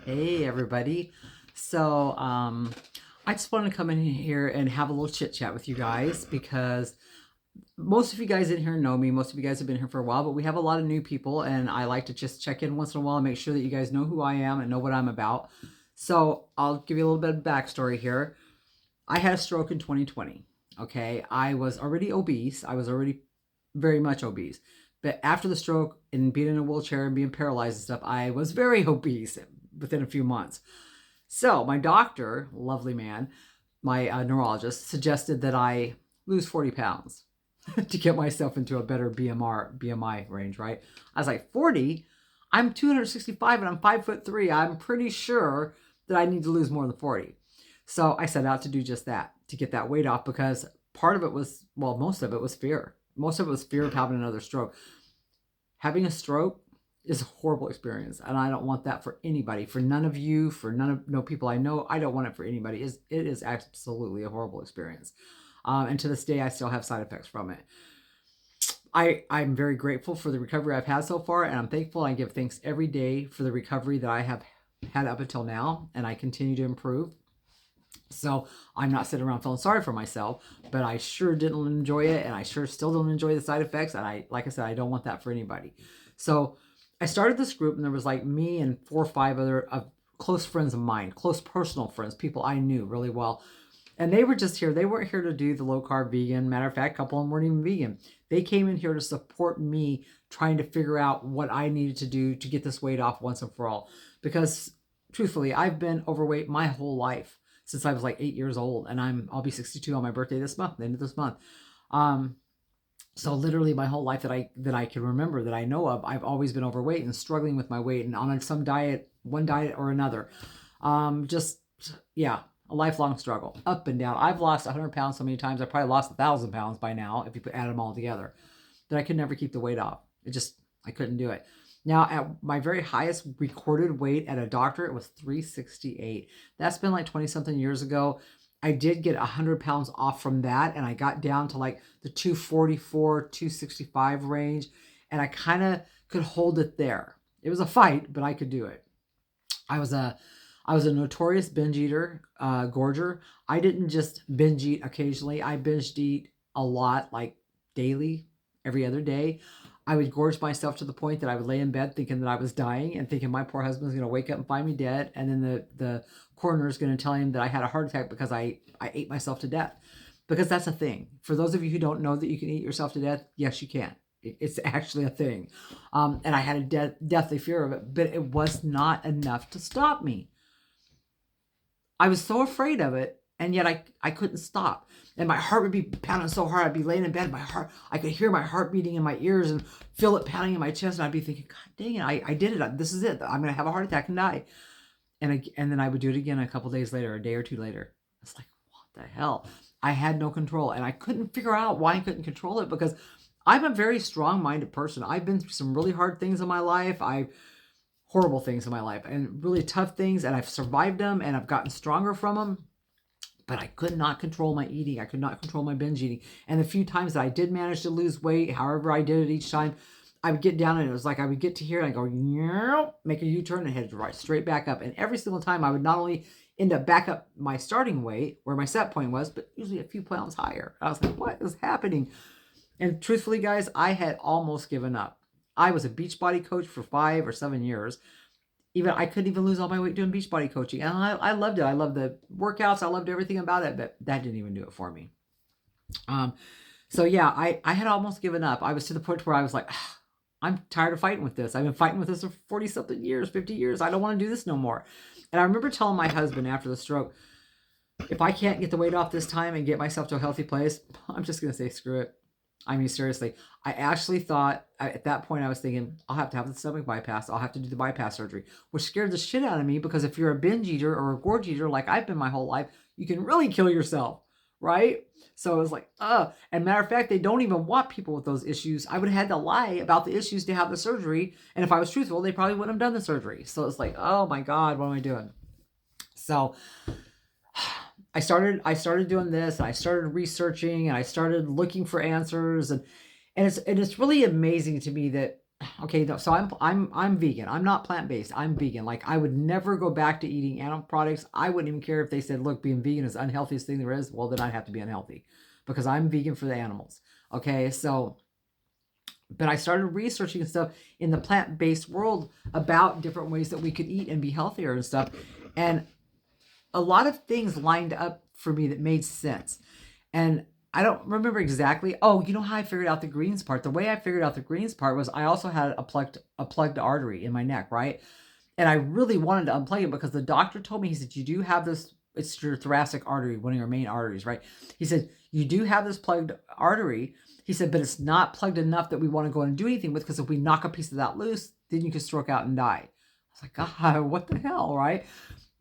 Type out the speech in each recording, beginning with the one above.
Hey everybody. So I just wanted to come in here and have a little chit chat with you guys because most of you guys in here know me. Most of you guys have been here for a while, but we have a lot of new people and I like to just check in once in a while and make sure that you guys know who I am and know what I'm about. So I'll give you a little bit of backstory here. I had a stroke in 2020. Okay. I was already obese. I was already very much obese. But after the stroke and being in a wheelchair and being paralyzed and stuff, I was very obese within a few months. So my doctor, lovely man, my neurologist, suggested that I lose 40 pounds to get myself into a better BMI range, right? I was like, 40? I'm 265 and I'm 5'3". I'm pretty sure that I need to lose more than 40. So I set out to do just that, to get that weight off, because part of it was, well, most of it was fear. Most of it was fear of having another stroke. Having a stroke is a horrible experience, and I don't want that for anybody, for none of you, for none of no people I know. I don't want it for anybody. It is absolutely a horrible experience, and to this day I still have side effects from it. I'm very grateful for the recovery I've had so far, and I'm thankful. I give thanks every day for the recovery that I have had up until now, and I continue to improve. So I'm not sitting around feeling sorry for myself, but I sure didn't enjoy it, and I sure still don't enjoy the side effects. And like I said, I don't want that for anybody. So I started this group, and there was like me and 4 or 5 other close friends of mine, close personal friends, people I knew really well. And they were just here. They weren't here to do the low carb vegan. Matter of fact, a couple of them weren't even vegan. They came in here to support me trying to figure out what I needed to do to get this weight off once and for all. Because truthfully, I've been overweight my whole life since I was like 8 years old, and I'll be 62 on my birthday this month, the end of this month. Um, so literally my whole life that I can remember, that I know of, I've always been overweight and struggling with my weight and on some diet, one diet or another. Just yeah, a lifelong struggle, up and down. I've lost 100 pounds so many times. I probably lost 1,000 pounds by now if you add them all together. That I could never keep the weight off. I couldn't do it. Now, at my very highest recorded weight at a doctor, it was 368. That's been like 20 something years ago. I did get 100 pounds off from that, and I got down to like the 244, 265 range, and I kind of could hold it there. It was a fight, but I could do it. I was a I was a notorious binge eater, gorger. I didn't just binge eat occasionally. I binged eat a lot, like daily, every other day. I would gorge myself to the point that I would lay in bed thinking that I was dying and thinking my poor husband's going to wake up and find me dead. And then the coroner is going to tell him that I had a heart attack because I ate myself to death. Because that's a thing. For those of you who don't know that you can eat yourself to death, yes, you can. It's actually a thing. And I had a deathly fear of it, but it was not enough to stop me. I was so afraid of it, and yet I couldn't stop. And my heart would be pounding so hard. I'd be laying in bed, I could hear my heart beating in my ears and feel it pounding in my chest. And I'd be thinking, God dang it, I did it. This is it. I'm going to have a heart attack and die. And then I would do it again a couple days later, a day or two later. It's like, what the hell? I had no control, and I couldn't figure out why I couldn't control it, because I'm a very strong-minded person. I've been through some really hard things in my life. Horrible things in my life and really tough things, and I've survived them and I've gotten stronger from them. But I could not control my eating. I could not control my binge eating. And the few times that I did manage to lose weight, however I did it each time, I would get down and it was like I would get to here and I go, make a U-turn and head right straight back up. And every single time I would not only end up back up my starting weight where my set point was, but usually a few pounds higher. I was like, what is happening? And truthfully, guys, I had almost given up. I was a Beachbody coach for 5 or 7 years. Even I couldn't even lose all my weight doing Beachbody coaching, and I loved it. I loved the workouts. I loved everything about it, but that didn't even do it for me. Um, so yeah, I had almost given up. I was to the point where I was like, I'm tired of fighting with this. I've been fighting with this for 40 something years, 50 years. I don't want to do this no more. And I remember telling my husband after the stroke, if I can't get the weight off this time and get myself to a healthy place, I'm just going to say screw it. I mean, seriously, I actually thought at that point, I was thinking, I'll have to have the stomach bypass. I'll have to do the bypass surgery, which scared the shit out of me, because if you're a binge eater or a gorge eater, like I've been my whole life, you can really kill yourself, right? So it was like, and matter of fact, they don't even want people with those issues. I would have had to lie about the issues to have the surgery. And if I was truthful, they probably wouldn't have done the surgery. So it's like, oh my God, what am I doing? So I started doing this, and I started researching, and I started looking for answers, and it's really amazing to me that okay, no, so I'm vegan. I'm not plant-based. I'm vegan. Like, I would never go back to eating animal products. I wouldn't even care if they said, look, being vegan is the unhealthiest thing there is. Well, then I'd have to be unhealthy because I'm vegan for the animals. Okay, so but I started researching stuff in the plant-based world about different ways that we could eat and be healthier and stuff. And a lot of things lined up for me that made sense. And I don't remember exactly. Oh, you know how I figured out the greens part? The way I figured out the greens part was I also had a plugged artery in my neck, right? And I really wanted to unplug it because the doctor told me, he said, you do have this, it's your thoracic artery, one of your main arteries, right? He said, you do have this plugged artery. He said, but it's not plugged enough that we want to go and do anything with, because if we knock a piece of that loose, then you could stroke out and die. I was like, God, what the hell, right?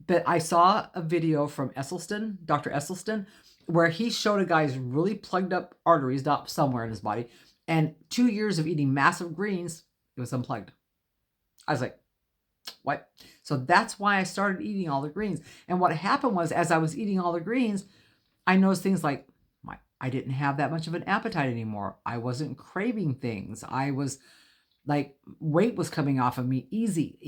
But I saw a video from Esselstyn, Dr. Esselstyn, where he showed a guy's really plugged up arteries, not somewhere in his body, and 2 years of eating massive greens, it was unplugged. I was like, what? So that's why I started eating all the greens. And what happened was, as I was eating all the greens, I noticed things like I didn't have that much of an appetite anymore. I wasn't craving things. I was like, weight was coming off of me easily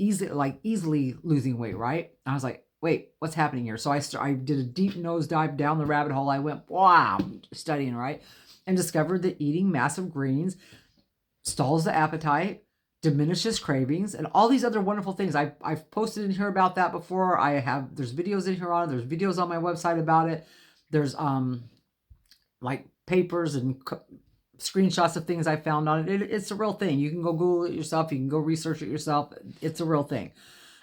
losing weight, right? I was like, wait, what's happening here? So I did a deep nosedive down the rabbit hole. I went, wow, studying, right? And discovered that eating massive greens stalls the appetite, diminishes cravings, and all these other wonderful things. I've posted in here about that before. There's videos in here on it. There's videos on my website about it. There's like papers and screenshots of things I found on it. It's a real thing. You can go Google it yourself. You can go research it yourself. It's a real thing.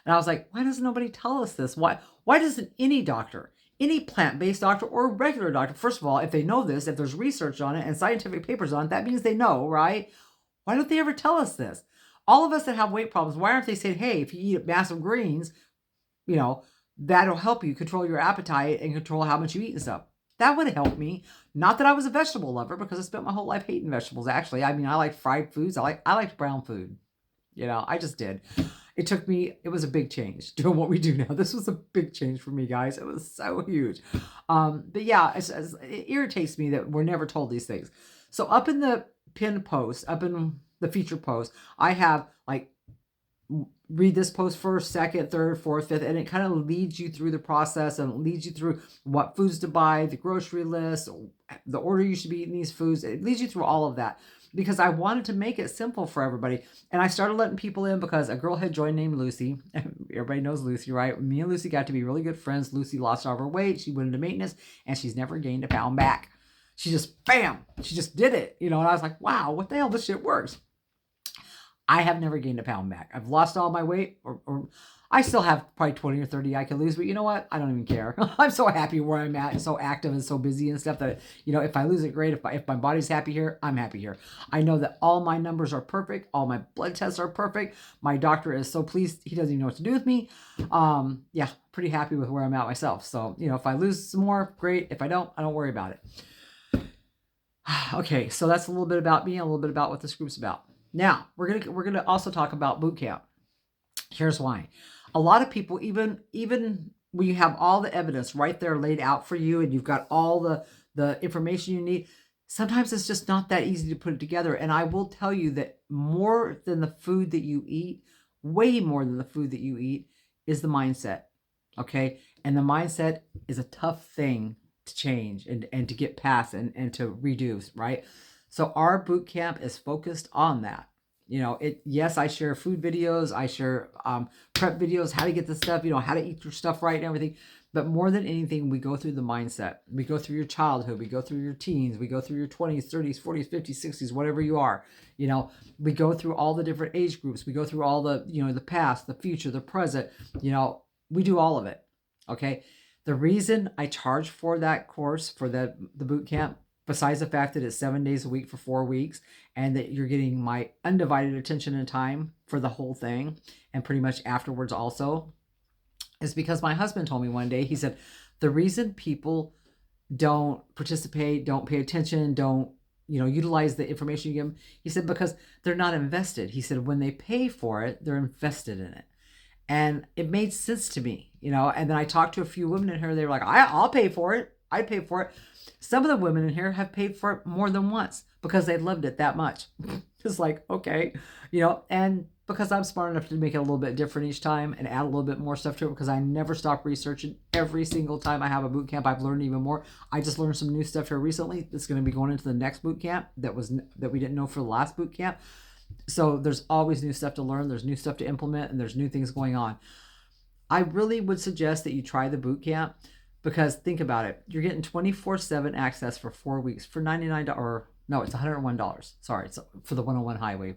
And I was like, why doesn't nobody tell us this? Why doesn't any doctor, any plant-based doctor or regular doctor, first of all, if they know this, if there's research on it and scientific papers on it, that means they know, right? Why don't they ever tell us this? All of us that have weight problems, why aren't they saying, hey, if you eat massive greens, that'll help you control your appetite and control how much you eat and stuff. That would help me. Not that I was a vegetable lover, because I spent my whole life hating vegetables, actually. I mean, I like fried foods. I liked brown food. I just did. It was a big change doing what we do now. This was a big change for me, guys. It was so huge. But yeah, it irritates me that we're never told these things. So up in the pinned post, up in the feature post, I have like, read this post first, second, third, fourth, fifth, and it kind of leads you through the process and leads you through what foods to buy, the grocery list, the order you should be eating these foods. It leads you through all of that because I wanted to make it simple for everybody. And I started letting people in because a girl had joined named Lucy. Everybody knows Lucy, right? Me and Lucy got to be really good friends. Lucy lost all of her weight. She went into maintenance and she's never gained a pound back. She just, bam, she just did it. And I was like, wow, what the hell? This shit works. I have never gained a pound back. I've lost all my weight, or I still have probably 20 or 30 I can lose, but you know what? I don't even care. I'm so happy where I'm at and so active and so busy and stuff that, if I lose it, great. If my body's happy here, I'm happy here. I know that all my numbers are perfect. All my blood tests are perfect. My doctor is so pleased. He doesn't even know what to do with me. Yeah, pretty happy with where I'm at myself. So, if I lose some more, great. If I don't worry about it. Okay, so that's a little bit about me, a little bit about what this group's about. Now, we're gonna also talk about boot camp. Here's why. A lot of people, even when you have all the evidence right there laid out for you and you've got all the information you need, sometimes it's just not that easy to put it together. And I will tell you that more than the food that you eat, way more than the food that you eat, is the mindset. Okay? And the mindset is a tough thing to change and to get past and to reduce, right? So our boot camp is focused on that. Yes, I share food videos. I share prep videos, how to get the stuff, how to eat your stuff right and everything. But more than anything, we go through the mindset. We go through your childhood. We go through your teens. We go through your 20s, 30s, 40s, 50s, 60s, whatever you are. We go through all the different age groups. We go through all the, the past, the future, the present. We do all of it. Okay. The reason I charge for that course, for the boot camp, besides the fact that it's 7 days a week for 4 weeks and that you're getting my undivided attention and time for the whole thing and pretty much afterwards also, is because my husband told me one day, he said, the reason people don't participate, don't pay attention, don't, utilize the information you give them, he said, because they're not invested. He said, when they pay for it, they're invested in it. And it made sense to me, and then I talked to a few women in here. They were like, I'll pay for it. I'd pay for it. Some of the women in here have paid for it more than once because they loved it that much. Just like, okay, and because I'm smart enough to make it a little bit different each time and add a little bit more stuff to it, because I never stop researching every single time I have a boot camp. I've learned even more. I just learned some new stuff here recently that's going to be going into the next boot camp that we didn't know for the last boot camp. So there's always new stuff to learn. There's new stuff to implement, and there's new things going on. I really would suggest that you try the boot camp, because think about it. You're getting 24/7 access for 4 weeks for $99, or no, it's $101. Sorry, it's for the 101 highway,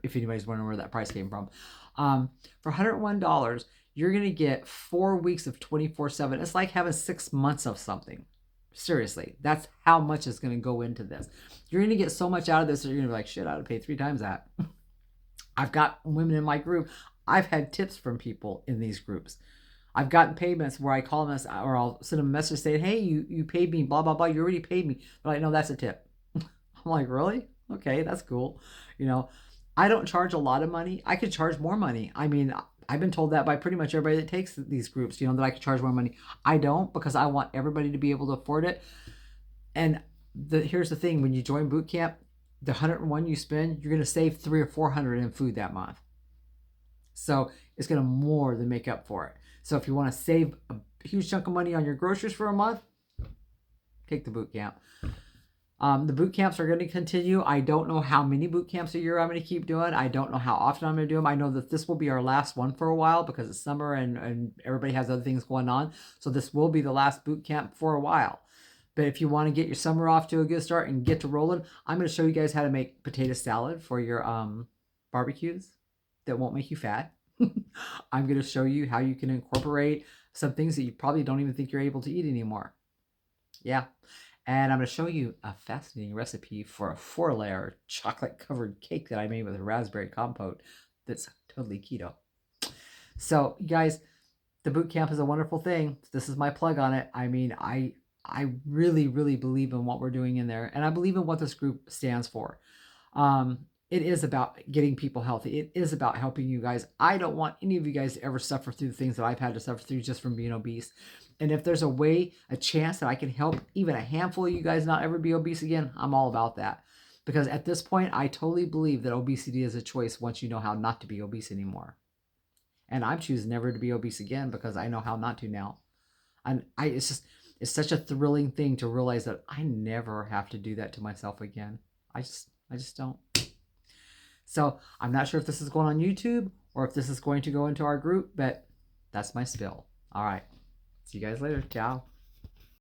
if anybody's wondering where that price came from. For $101, you're going to get 4 weeks of 24/7. It's like having 6 months of something. Seriously, that's how much is going to go into this. You're going to get so much out of this that you're going to be like, shit, I'd have paid 3 times that. I've got women in my group. I've had tips from people in these groups. I've gotten payments where I call them, or I'll send them a message saying, hey, you paid me, blah, blah, blah. You already paid me. They're like, no, that's a tip. I'm like, really? Okay, that's cool. I don't charge a lot of money. I could charge more money. I mean, I've been told that by pretty much everybody that takes these groups, that I could charge more money. I don't, because I want everybody to be able to afford it. And here's the thing. When you join boot camp, the 101 you spend, you're going to save 300 or 400 in food that month. So it's going to more than make up for it. So if you want to save a huge chunk of money on your groceries for a month, take the boot camp. The boot camps are going to continue. I don't know how many boot camps a year I'm going to keep doing. I don't know how often I'm going to do them. I know that this will be our last one for a while, because it's summer and everybody has other things going on. So this will be the last boot camp for a while. But if you want to get your summer off to a good start and get to rolling, I'm going to show you guys how to make potato salad for your barbecues that won't make you fat. I'm going to show you how you can incorporate some things that you probably don't even think you're able to eat anymore. Yeah. And I'm going to show you a fascinating recipe for a 4-layer chocolate-covered cake that I made with a raspberry compote that's totally keto. So, you guys, the boot camp is a wonderful thing. This is my plug on it. I mean, I really, really believe in what we're doing in there, and I believe in what this group stands for. It is about getting people healthy. It is about helping you guys. I don't want any of you guys to ever suffer through the things that I've had to suffer through just from being obese. And if there's a chance that I can help even a handful of you guys not ever be obese again, I'm all about that. Because at this point, I totally believe that obesity is a choice once you know how not to be obese anymore. And I'm choosing never to be obese again, because I know how not to now. And it's such a thrilling thing to realize that I never have to do that to myself again. I just don't. So I'm not sure if this is going on YouTube or if this is going to go into our group, but that's my spill. All right. See you guys later. Ciao.